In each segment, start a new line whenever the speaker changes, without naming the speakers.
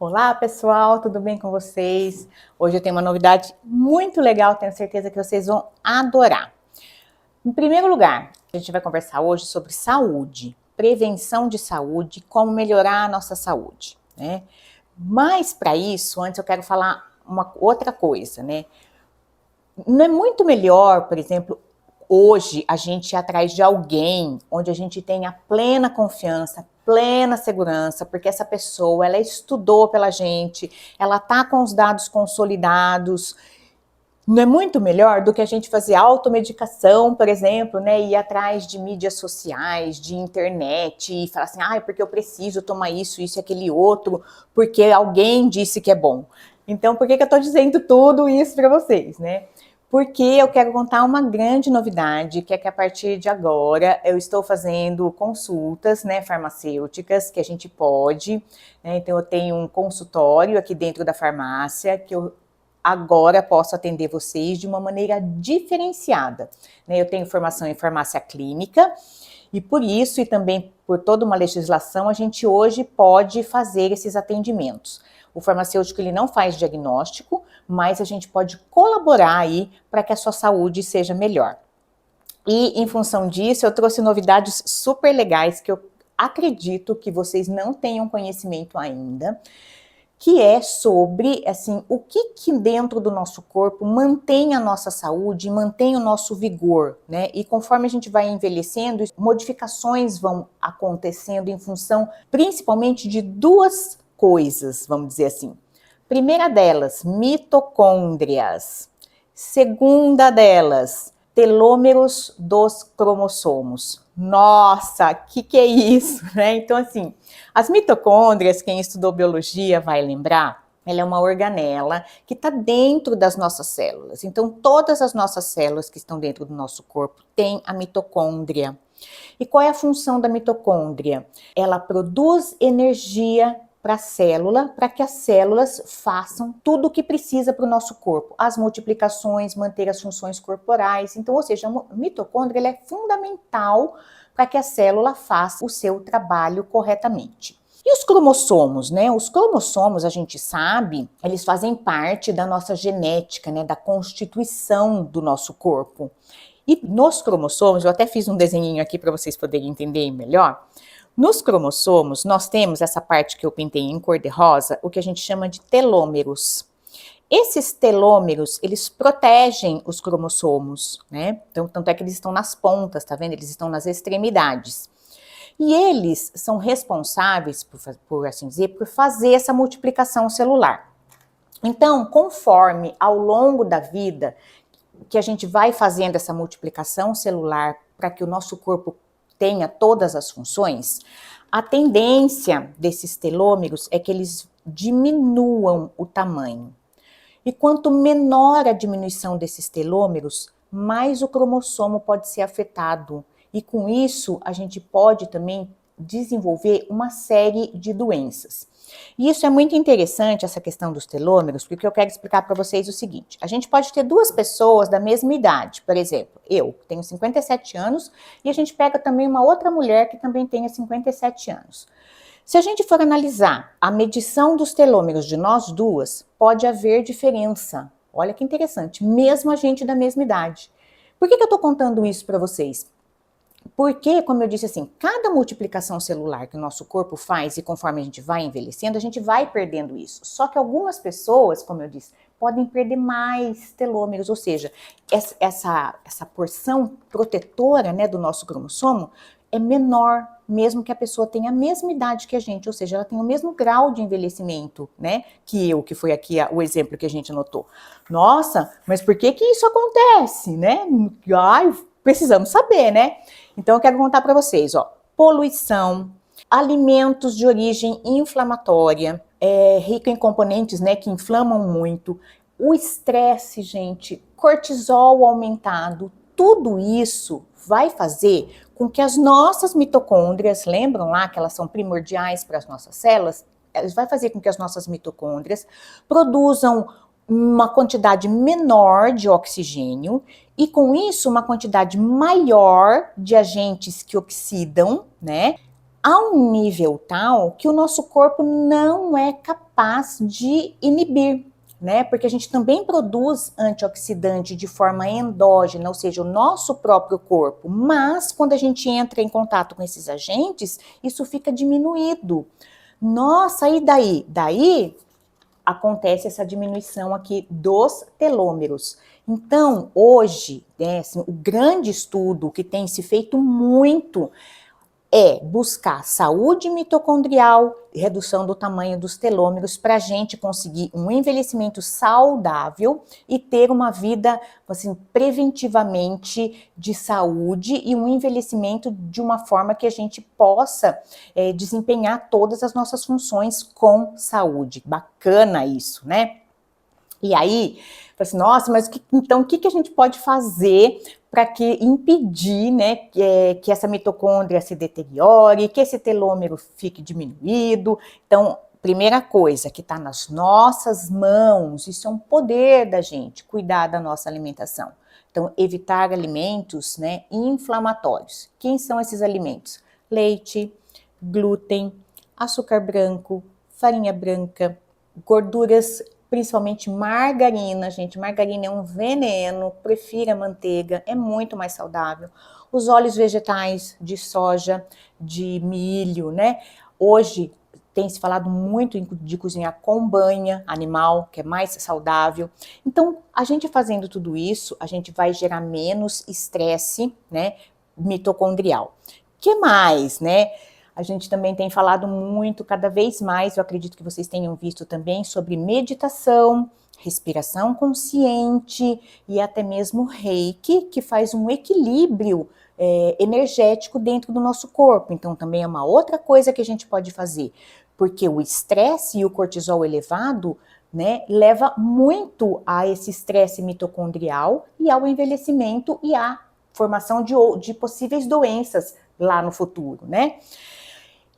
Olá pessoal, tudo bem com vocês? Hoje eu tenho uma novidade muito legal, tenho certeza que vocês vão adorar. Em primeiro lugar, a gente vai conversar hoje sobre saúde, prevenção de saúde, como melhorar a nossa saúde, né? Mas para isso, antes eu quero falar uma outra coisa, né? Não é muito melhor, por exemplo, hoje a gente ir atrás de alguém onde a gente tenha plena confiança, plena segurança, porque essa pessoa, ela estudou pela gente, ela tá com os dados consolidados. Não é muito melhor do que a gente fazer automedicação, por exemplo, né, ir atrás de mídias sociais, de internet e falar assim, porque eu preciso tomar isso e aquele outro, porque alguém disse que é bom. Então, por que eu tô dizendo tudo isso para vocês, né? Porque eu quero contar uma grande novidade, que é que a partir de agora eu estou fazendo consultas, né, farmacêuticas, que a gente pode, né, então eu tenho um consultório aqui dentro da farmácia, que eu agora posso atender vocês de uma maneira diferenciada, né, eu tenho formação em farmácia clínica, e por isso, e também por toda uma legislação, a gente hoje pode fazer esses atendimentos. O farmacêutico, ele não faz diagnóstico, mas a gente pode colaborar aí para que a sua saúde seja melhor. E em função disso, eu trouxe novidades super legais que eu acredito que vocês não tenham conhecimento ainda, que é sobre, assim, o que dentro do nosso corpo mantém a nossa saúde, mantém o nosso vigor, né? E conforme a gente vai envelhecendo, modificações vão acontecendo em função, principalmente, de duas coisas, vamos dizer assim. Primeira delas, mitocôndrias. Segunda delas, telômeros dos cromossomos. Nossa, que é isso, né? Então, assim, as mitocôndrias, quem estudou biologia vai lembrar, ela é uma organela que está dentro das nossas células. Então, todas as nossas células que estão dentro do nosso corpo têm a mitocôndria. E qual é a função da mitocôndria? Ela produz energia para a célula, para que as células façam tudo o que precisa para o nosso corpo, as multiplicações, manter as funções corporais. Então, ou seja, a mitocôndria ela é fundamental para que a célula faça o seu trabalho corretamente. E os cromossomos, né? Os cromossomos, a gente sabe, eles fazem parte da nossa genética, né? Da constituição do nosso corpo. E nos cromossomos, eu até fiz um desenhinho aqui para vocês poderem entender melhor. Nos cromossomos, nós temos essa parte que eu pintei em cor de rosa, o que a gente chama de telômeros. Esses telômeros, eles protegem os cromossomos, né? Então, tanto é que eles estão nas pontas, tá vendo? Eles estão nas extremidades. E eles são responsáveis, por assim dizer, por fazer essa multiplicação celular. Então, conforme ao longo da vida que a gente vai fazendo essa multiplicação celular para que o nosso corpo tenha todas as funções, a tendência desses telômeros é que eles diminuam o tamanho. E quanto menor a diminuição desses telômeros, mais o cromossomo pode ser afetado. E com isso, a gente pode também desenvolver uma série de doenças. E isso é muito interessante, essa questão dos telômeros, porque eu quero explicar para vocês o seguinte. A gente pode ter duas pessoas da mesma idade, por exemplo, eu tenho 57 anos e a gente pega também uma outra mulher que também tenha 57 anos. Se a gente for analisar a medição dos telômeros de nós duas, pode haver diferença. Olha que interessante, mesmo a gente da mesma idade. Por que eu estou contando isso para vocês? Porque, como eu disse assim, cada multiplicação celular que o nosso corpo faz e conforme a gente vai envelhecendo, a gente vai perdendo isso. Só que algumas pessoas, como eu disse, podem perder mais telômeros, ou seja, essa porção protetora, né, do nosso cromossomo é menor, mesmo que a pessoa tenha a mesma idade que a gente, ou seja, ela tem o mesmo grau de envelhecimento, né, que foi aqui o exemplo que a gente anotou. Nossa, mas por que isso acontece, né? Precisamos saber, né? Então eu quero contar para vocês, ó, poluição, alimentos de origem inflamatória, rico em componentes, né, que inflamam muito, o estresse, gente, cortisol aumentado, tudo isso vai fazer com que as nossas mitocôndrias, lembram lá que elas são primordiais para as nossas células? Vai fazer com que as nossas mitocôndrias produzam uma quantidade menor de oxigênio e com isso uma quantidade maior de agentes que oxidam, né? a um nível tal que o nosso corpo não é capaz de inibir, né? Porque a gente também produz antioxidante de forma endógena, ou seja, o nosso próprio corpo, mas quando a gente entra em contato com esses agentes, isso fica diminuído. Nossa, e daí? Daí acontece essa diminuição aqui dos telômeros. Então, hoje, né, assim, o grande estudo que tem se feito muito é buscar saúde mitocondrial e redução do tamanho dos telômeros para a gente conseguir um envelhecimento saudável e ter uma vida, assim, preventivamente de saúde e um envelhecimento de uma forma que a gente possa desempenhar todas as nossas funções com saúde. Bacana isso, né? E aí, assim, nossa, mas então o que a gente pode fazer para que impedir, né, que essa mitocôndria se deteriore, que esse telômero fique diminuído? Então, primeira coisa que está nas nossas mãos, isso é um poder da gente, cuidar da nossa alimentação. Então, evitar alimentos, né, inflamatórios. Quem são esses alimentos? Leite, glúten, açúcar branco, farinha branca, gorduras, principalmente margarina, gente. Margarina é um veneno, prefira manteiga, é muito mais saudável. Os óleos vegetais de soja, de milho, né? Hoje tem se falado muito de cozinhar com banha animal, que é mais saudável. Então, a gente fazendo tudo isso, a gente vai gerar menos estresse, né, mitocondrial. Que mais, né? A gente também tem falado muito, cada vez mais, eu acredito que vocês tenham visto também, sobre meditação, respiração consciente e até mesmo reiki, que faz um equilíbrio energético dentro do nosso corpo. Então, também é uma outra coisa que a gente pode fazer, porque o estresse e o cortisol elevado, né, leva muito a esse estresse mitocondrial e ao envelhecimento e à formação de possíveis doenças lá no futuro, né?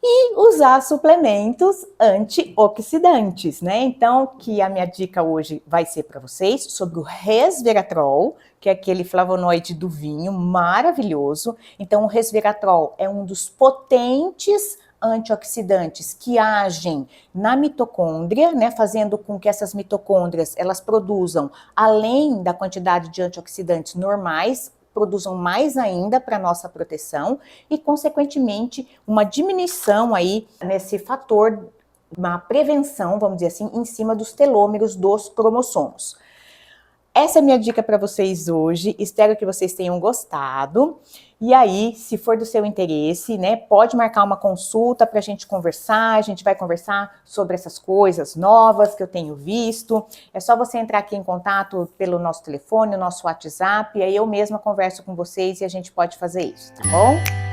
E usar suplementos antioxidantes, né? Então, que a minha dica hoje vai ser para vocês sobre o resveratrol, que é aquele flavonoide do vinho maravilhoso. Então, o resveratrol é um dos potentes antioxidantes que agem na mitocôndria, né, fazendo com que essas mitocôndrias elas produzam, além da quantidade de antioxidantes normais, produzam mais ainda para nossa proteção e, consequentemente, uma diminuição aí nesse fator, uma prevenção, vamos dizer assim, em cima dos telômeros dos cromossomos. Essa é a minha dica para vocês hoje, espero que vocês tenham gostado. E aí, se for do seu interesse, né, pode marcar uma consulta para a gente conversar, a gente vai conversar sobre essas coisas novas que eu tenho visto. É só você entrar aqui em contato pelo nosso telefone, o nosso WhatsApp, e aí eu mesma converso com vocês e a gente pode fazer isso, tá bom?